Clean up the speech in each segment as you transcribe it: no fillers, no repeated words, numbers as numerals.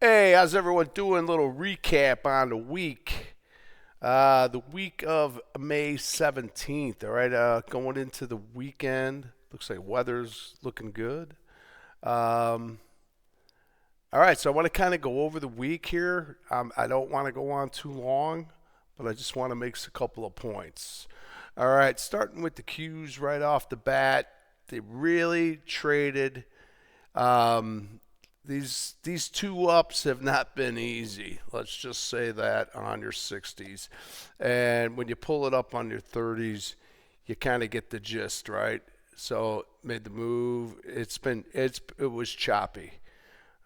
Hey, how's everyone doing? Little recap on the week of May 17th. All right, going into the weekend. Looks like weather's looking good. Um, all right, so I want to kind of go over the week here. I don't want to go on too long, but I just want to make a couple of points. All right, starting with the Qs right off the bat. They really traded. Um, these two ups have not been easy. Let's just say that on your 60s, and when you pull it up on your 30s, you kind of get the gist, right? So made the move. It was choppy.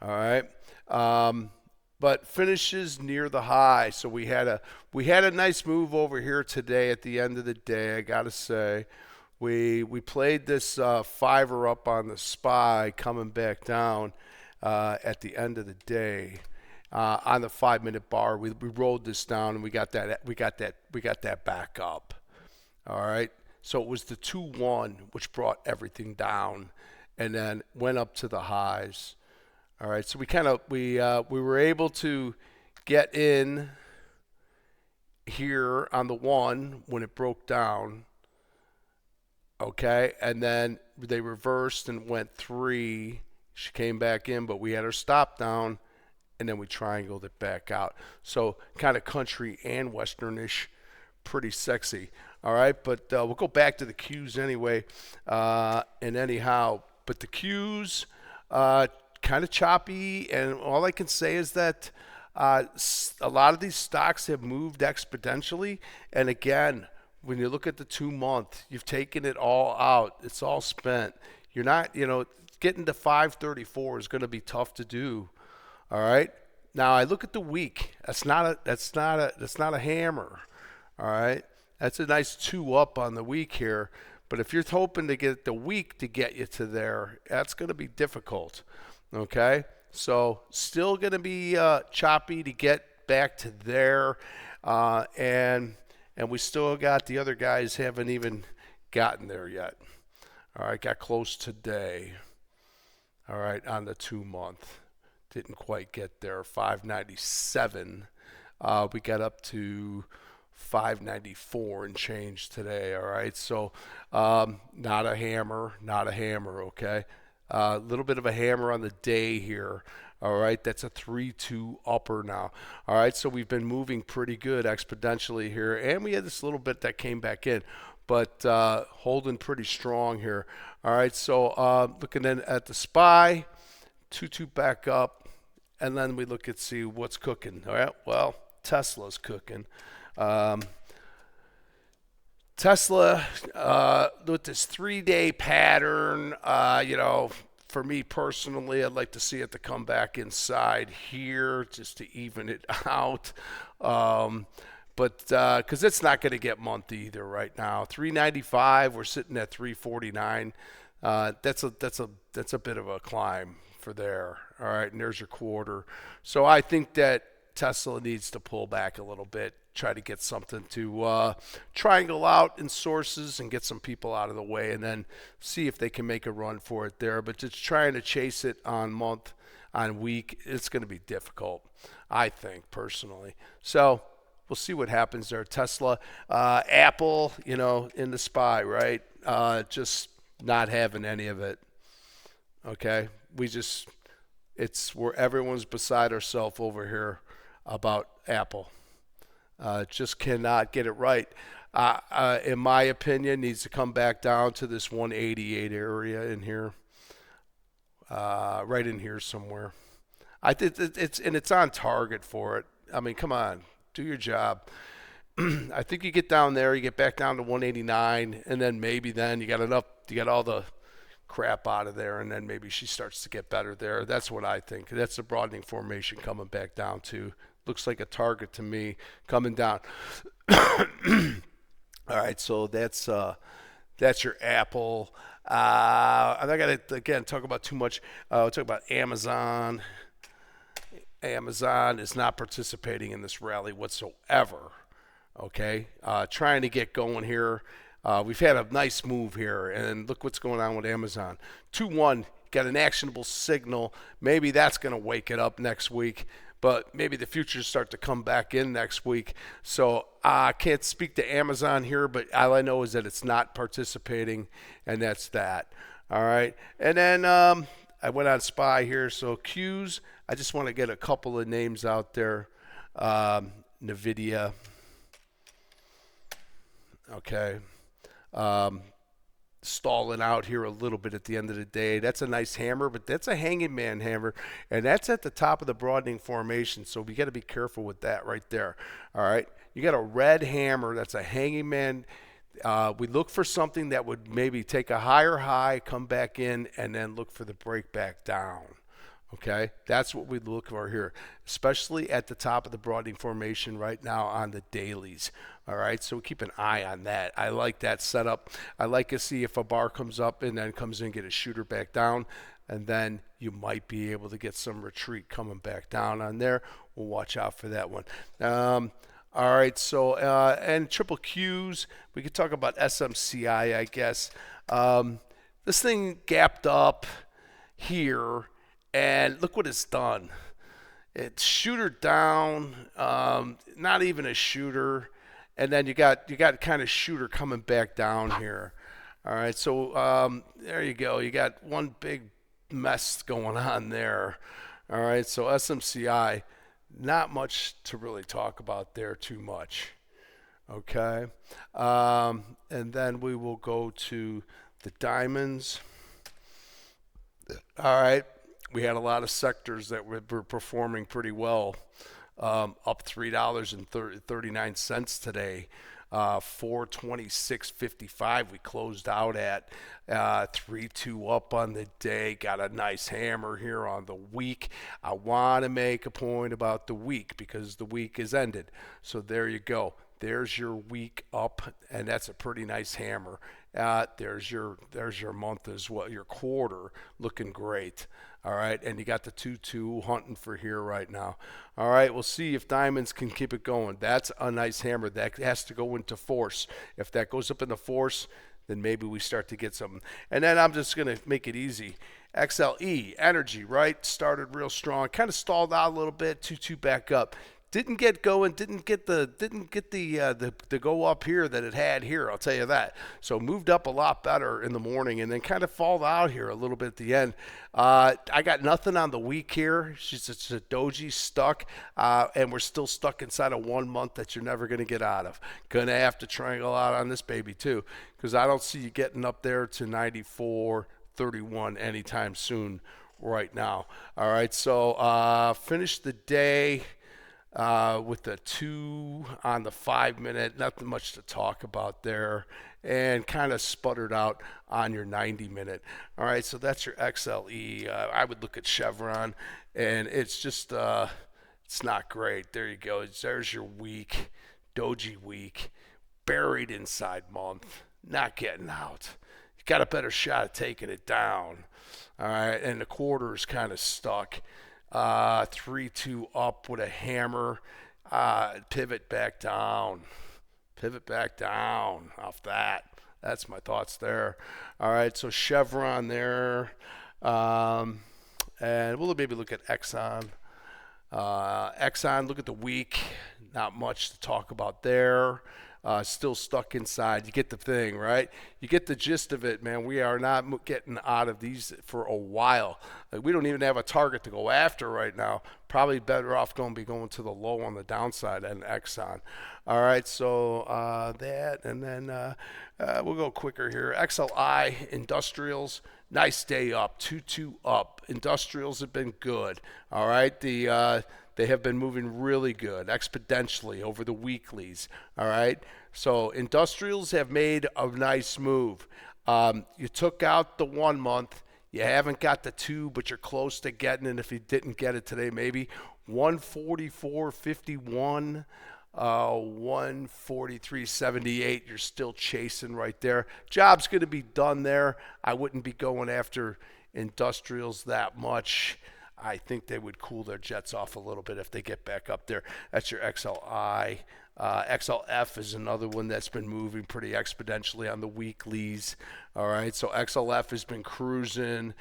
All right. But finishes near the high. So we had a nice move over here today at the end of the day. I gotta say, we played this fiver up on the SPY coming back down at the end of the day on the 5 minute bar. We rolled this down and we got that back up. All right. So it was the 2-1 which brought everything down, and then went up to the highs. All right. So we were able to get in here on the one when it broke down. Okay, and then they reversed and went three. She came back in, but we had her stop down, and then we triangled it back out. So kind of country and westernish, pretty sexy. All right, but we'll go back to the Qs anyway. And anyhow, but the Qs kind of choppy, and all I can say is that a lot of these stocks have moved exponentially, and again, when you look at the 2 month, you've taken it all out. It's all spent. You're not, getting to 534 is going to be tough to do. All right. Now I look at the week. That's not a hammer. All right. That's a nice 2 up on the week here. But if you're hoping to get the week to get you to there, that's going to be difficult. Okay. So still going to be choppy to get back to there, and we still got the other guys haven't even gotten there yet. All right, got close today. All right, on the 2 month, didn't quite get there. 597. We got up to 594 and change today. All right, so not a hammer, not a hammer. Okay, a little bit of a hammer on the day here. All right, that's a 3-2 upper now. All right, so we've been moving pretty good exponentially here, and we had this little bit that came back in, but holding pretty strong here. All right, so looking then at the SPY, 2-2 back up, and then we look at see what's cooking. All right, well, Tesla's cooking. Tesla with this 3-day pattern, for me personally, I'd like to see it to come back inside here just to even it out. But because it's not going to get month either right now. 395, we're sitting at 349. That's a bit of a climb for there. All right, and there's your quarter. So I think that Tesla needs to pull back a little bit, try to get something to triangle out in sources and get some people out of the way, and then see if they can make a run for it there. But just trying to chase it on month, on week, it's going to be difficult, I think, personally. So we'll see what happens there. Tesla, Apple, in the SPY, right? Just not having any of it. Okay, it's where everyone's beside ourselves over here about Apple. Just cannot get it right. In my opinion, needs to come back down to this 188 area in here, right in here somewhere. I think it's on target for it. I mean, come on, do your job. I think you get down there, you get back down to 189, and then maybe then you got all the crap out of there, and then maybe she starts to get better there. That's what I think. That's the broadening formation coming back down to. Looks like a target to me coming down. All right, so that's your Apple. I'm not gonna again talk about too much. We'll talk about Amazon. Amazon is not participating in this rally whatsoever. Okay, trying to get going here. We've had a nice move here, and look what's going on with Amazon. 2-1 got an actionable signal. Maybe that's going to wake it up next week. But maybe the futures start to come back in next week. So I can't speak to Amazon here, but all I know is that it's not participating, and that's that. All right. And then I went on SPY here. So Qs, I just want to get a couple of names out there. NVIDIA. Okay. Stalling out here a little bit at the end of the day. That's a nice hammer, but that's a hanging man hammer, and that's at the top of the broadening formation, so we got to be careful with that right there. All right, you got a red hammer, that's a hanging man. We look for something that would maybe take a higher high, come back in, and then look for the break back down. Okay, that's what we look for here, especially at the top of the broadening formation right now on the dailies. All right, so keep an eye on that. I like that setup. I like to see if a bar comes up and then comes in, get a shooter back down, and then you might be able to get some retreat coming back down on there. We'll watch out for that one. All right, so and triple Qs, we could talk about SMCI, I guess. This thing gapped up here. And look what it's done. It's shooter down, not even a shooter, and then you got kind of shooter coming back down here. All right, so there you go. You got one big mess going on there. All right, so SMCI, not much to really talk about there too much. Okay, and then we will go to the diamonds. All right. We had a lot of sectors that were performing pretty well, up $3.39 today, 426.55 we closed out at, 3-2 up on the day, got a nice hammer here on the week. I want to make a point about the week because the week is ended. So there you go. There's your week up, and that's a pretty nice hammer. There's your month as well, your quarter looking great. All right, and you got the 2-2 hunting for here right now. All right, we'll see if diamonds can keep it going. That's a nice hammer. That has to go into force. If that goes up into force, then maybe we start to get something. And then I'm just going to make it easy. XLE, energy, right? Started real strong. Kind of stalled out a little bit, 2-2 back up. Didn't get going, didn't get the go up here that it had here, I'll tell you that. So moved up a lot better in the morning and then kind of fall out here a little bit at the end. I got nothing on the week here. It's a doji stuck, and we're still stuck inside of 1 month that you're never going to get out of. Going to have to triangle out on this baby too, because I don't see you getting up there to 94.31 anytime soon right now. All right, so finish the day with the 2 on the 5 minute, nothing much to talk about there, and kind of sputtered out on your 90 minute. All right, so that's your XLE. I would look at Chevron, and it's just it's not great. There you go. There's your week, doji week, buried inside month, not getting out. You got a better shot at taking it down. All right, and the quarter is kind of stuck. 3-2 up with a hammer, pivot back down off that. That's my thoughts there. All right, so Chevron there, and we'll maybe look at Exxon. Exxon, look at the week, not much to talk about there. Still stuck inside. You get the thing, right? You get the gist of it, man. We are not getting out of these for a while. We don't even have a target to go after right now. Probably better off going to the low on the downside and Exxon. All right, so that, and then we'll go quicker here. XLI, industrials, nice day up, 2-2 up. Industrials have been good. All right, they have been moving really good, exponentially over the weeklies, all right? So industrials have made a nice move. You took out the 1 month. You haven't got the 2, but you're close to getting it. If you didn't get it today, maybe 144.51, 143.78. You're still chasing right there. Job's going to be done there. I wouldn't be going after industrials that much. I think they would cool their jets off a little bit if they get back up there. That's your XLI. XLF is another one that's been moving pretty exponentially on the weeklies. All right, so XLF has been cruising.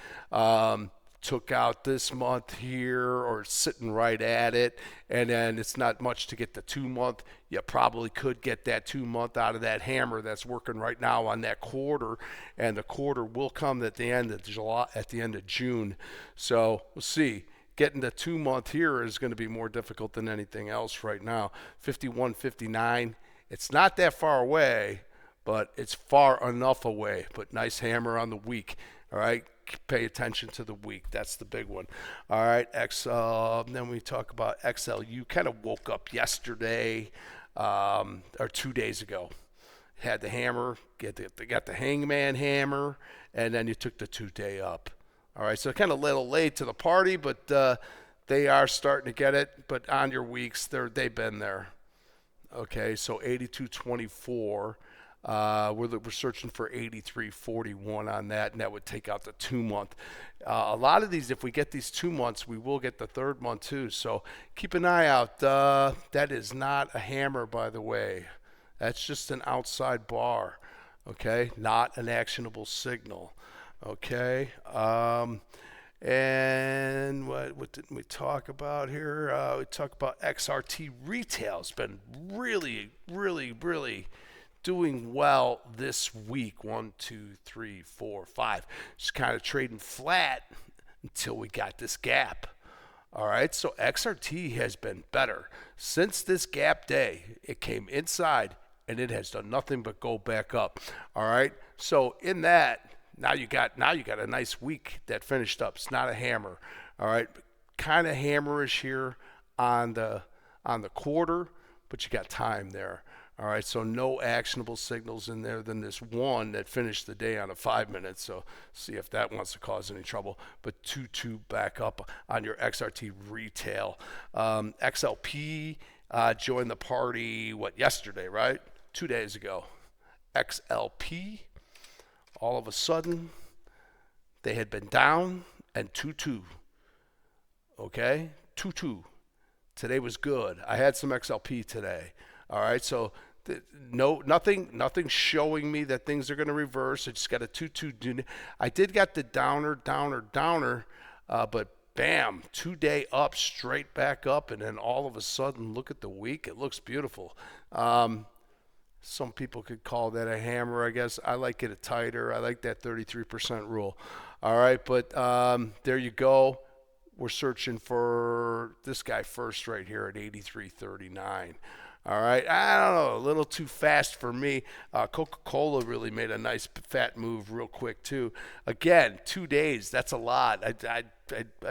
Took out this month here, or sitting right at it, and then it's not much to get the 2-month. You probably could get that 2-month out of that hammer that's working right now on that quarter, and the quarter will come at the end of July, at the end of June. So we'll see. Getting the 2-month here is going to be more difficult than anything else right now. 51.59. It's not that far away, but it's far enough away. But nice hammer on the week. All right, pay attention to the week. That's the big one. All right, then we talk about XLU. Kind of woke up yesterday or 2 days ago. Had the hammer, they got the hangman hammer, and then you took the 2-day up. All right, so kind of a little late to the party, but they are starting to get it. But on your weeks, they've been there. Okay, so 82.24. We're searching for 83.41 on that, and that would take out the 2-month. A lot of these, if we get these 2 months, we will get the 3rd month too. So keep an eye out. That is not a hammer, by the way. That's just an outside bar. Okay, not an actionable signal. Okay. And what didn't we talk about here? We talked about XRT retail. It's been really, really, really doing well this week. 1, 2, 3, 4, 5. Just kind of trading flat until we got this gap. All right, so XRT has been better since this gap day. It came inside and it has done nothing but go back up. All right, so in that, now you got a nice week that finished up. It's not a hammer. All right, kind of hammerish here on the quarter, but you got time there. All right, so no actionable signals in there than this one that finished the day on a 5 minute. So see if that wants to cause any trouble. But 2-2 back up on your XRT retail. XLP joined the party, yesterday, right? 2 days ago. XLP, all of a sudden, they had been down and 2-2. Okay, 2-2. Today was good. I had some XLP today. All right, so nothing showing me that things are going to reverse. I just got a 2-2. I did got the downer, but bam, 2-day up, straight back up, and then all of a sudden, look at the week. It looks beautiful. Some people could call that a hammer, I guess. I like it tighter. I like that 33% rule. All right, but there you go. We're searching for this guy first right here at 83.39. All right, I don't know, a little too fast for me. Coca-Cola really made a nice fat move real quick too. Again, 2 days, that's a lot. I'd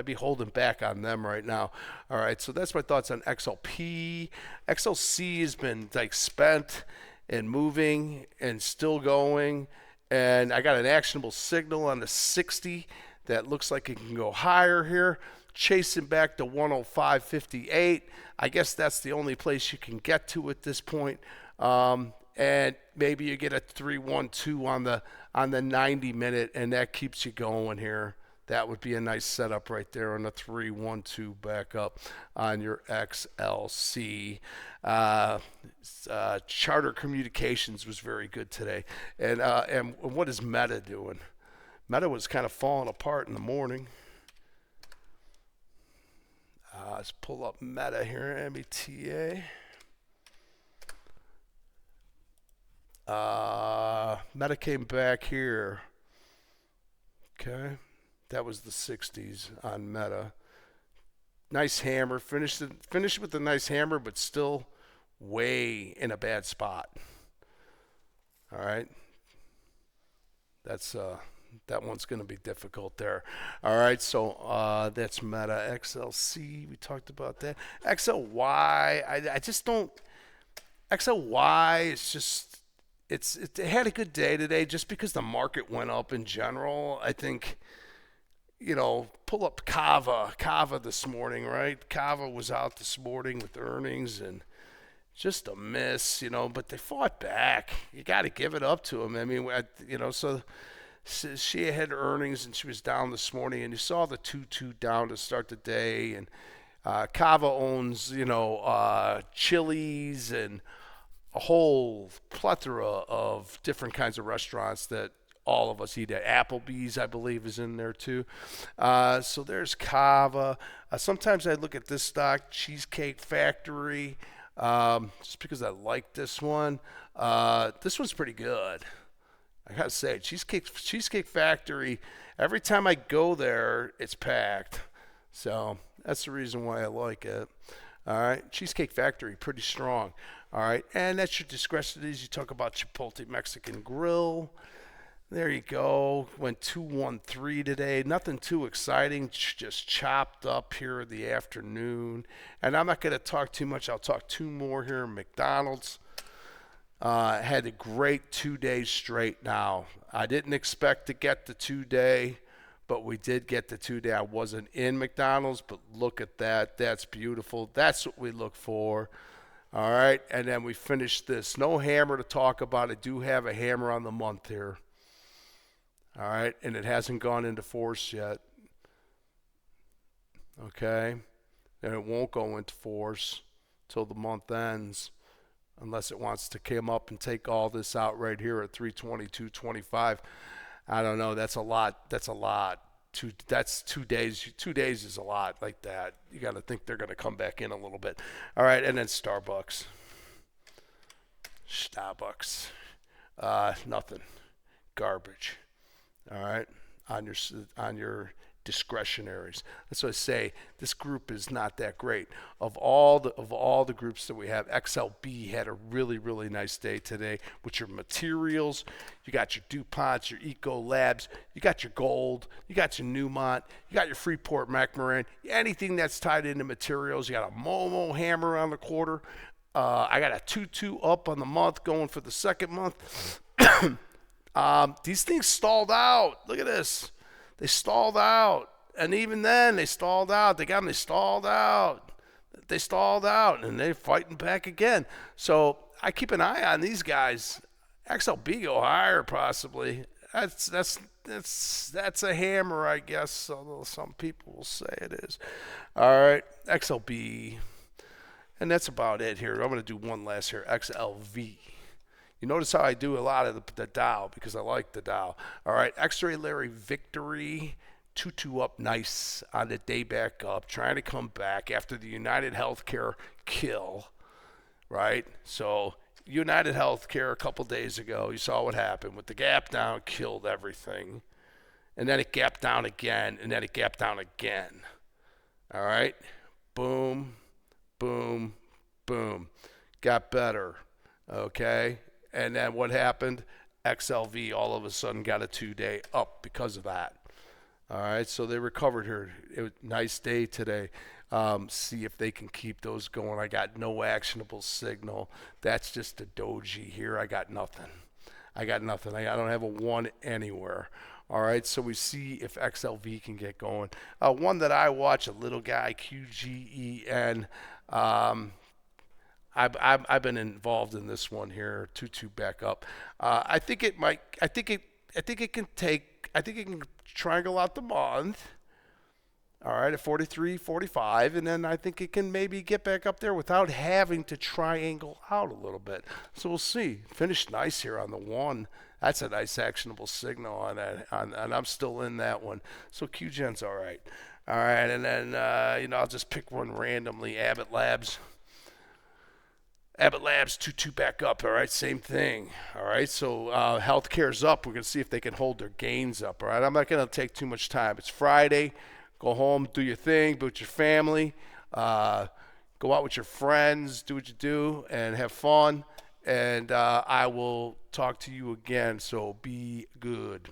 be holding back on them right now. All right, so that's my thoughts on XLP. XLC has been spent and moving and still going. And I got an actionable signal on the 60 that looks like it can go higher here. Chasing back to 105.58. I guess that's the only place you can get to at this point. And maybe you get a 3-1-2 on the 90 minute, and that keeps you going here. That would be a nice setup right there on the 3-1-2 back up on your XLC. Charter Communications was very good today. And what is Meta doing? Meta was kind of falling apart in the morning. Let's pull up Meta here, META. Meta came back here. Okay, that was the 60s on Meta. Nice hammer. Finished with a nice hammer, but still way in a bad spot. All right, that one's going to be difficult there. All right, so that's Meta. XLC, we talked about that. XLY, I just don't. XLY is just, it had a good day today just because the market went up in general. I think, pull up Kava this morning, right? Kava was out this morning with earnings and just a miss, but they fought back. You got to give it up to them. I mean, so She had earnings and she was down this morning, and you saw the 2-2 down to start the day. And Kava owns, Chili's and a whole plethora of different kinds of restaurants that all of us eat at. Applebee's, I believe, is in there too. So there's Kava. Sometimes I look at this stock, Cheesecake Factory, just because I like this one. This one's pretty good. I gotta say, Cheesecake Factory. Every time I go there, it's packed. So that's the reason why I like it. All right, Cheesecake Factory, pretty strong. All right, and that's your discretionaries. You talk about Chipotle Mexican Grill. There you go. Went 213 today. Nothing too exciting. Just chopped up here in the afternoon. And I'm not going to talk too much. I'll talk two more here. McDonald's had a great 2 days straight now. I didn't expect to get the 2 day, but we did get the 2 day. I wasn't in McDonald's, but look at that. That's beautiful. That's what we look for. All right, and then we finished this. No hammer to talk about. I do have a hammer on the month here. All right, and it hasn't gone into force yet. Okay, and it won't go into force till the month ends, unless it wants to come up and take all this out right here at 322.25. I don't know. That's a lot. That's a lot. That's 2 days. 2 days is a lot like that. You got to think they're going to come back in a little bit. All right, and then Starbucks. Nothing. Garbage. All right, on your discretionaries. That's what I say. This group is not that great. Of all the groups that we have, XLB had a really nice day today with your materials. You got your DuPonts, your Eco Labs, you got your gold, you got your Newmont, you got your Freeport McMoran, anything that's tied into materials. You got a Momo hammer on the quarter. I got a 2-2 up on the month, going for the second month. These things stalled out. Look at this. They stalled out. And even then, they stalled out. They stalled out. They stalled out. And they're fighting back again. So I keep an eye on these guys. XLB go higher, possibly. That's a hammer, I guess, although some people will say it is. All right, XLB. And that's about it here. I'm going to do one last here. XLV. You notice how I do a lot of the Dow because I like the Dow. All right, X-Ray Larry Victory, 2-2 up nice on the day back up, trying to come back after the United Healthcare kill, right? So United Healthcare a couple days ago, you saw what happened with the gap down, killed everything. And then it gapped down again, and then it gapped down again. All right, boom, boom, boom. Got better, okay? And then what happened? XLV all of a sudden got a 2 day up because of that. All right, so they recovered here. It was a nice day today. See if they can keep those going. I got no actionable signal. That's just a doji here. I got nothing. I don't have a one anywhere. All right, so we see if XLV can get going. One that I watch, a little guy, QGEN. I've been involved in this one here, 2-2 back up. I think it can triangle out the month. All right, at 43, 45, and then I think it can maybe get back up there without having to triangle out a little bit. So we'll see. Finished nice here on the one. That's a nice actionable signal on that, and I'm still in that one. So QGen's all right. All right, and then I'll just pick one randomly. Abbott Labs. 2-2 back up. All right, same thing. All right, so healthcare's up. We're going to see if they can hold their gains up. All right, I'm not going to take too much time. It's Friday. Go home, do your thing, be with your family. Go out with your friends, do what you do, and have fun. And I will talk to you again, so be good.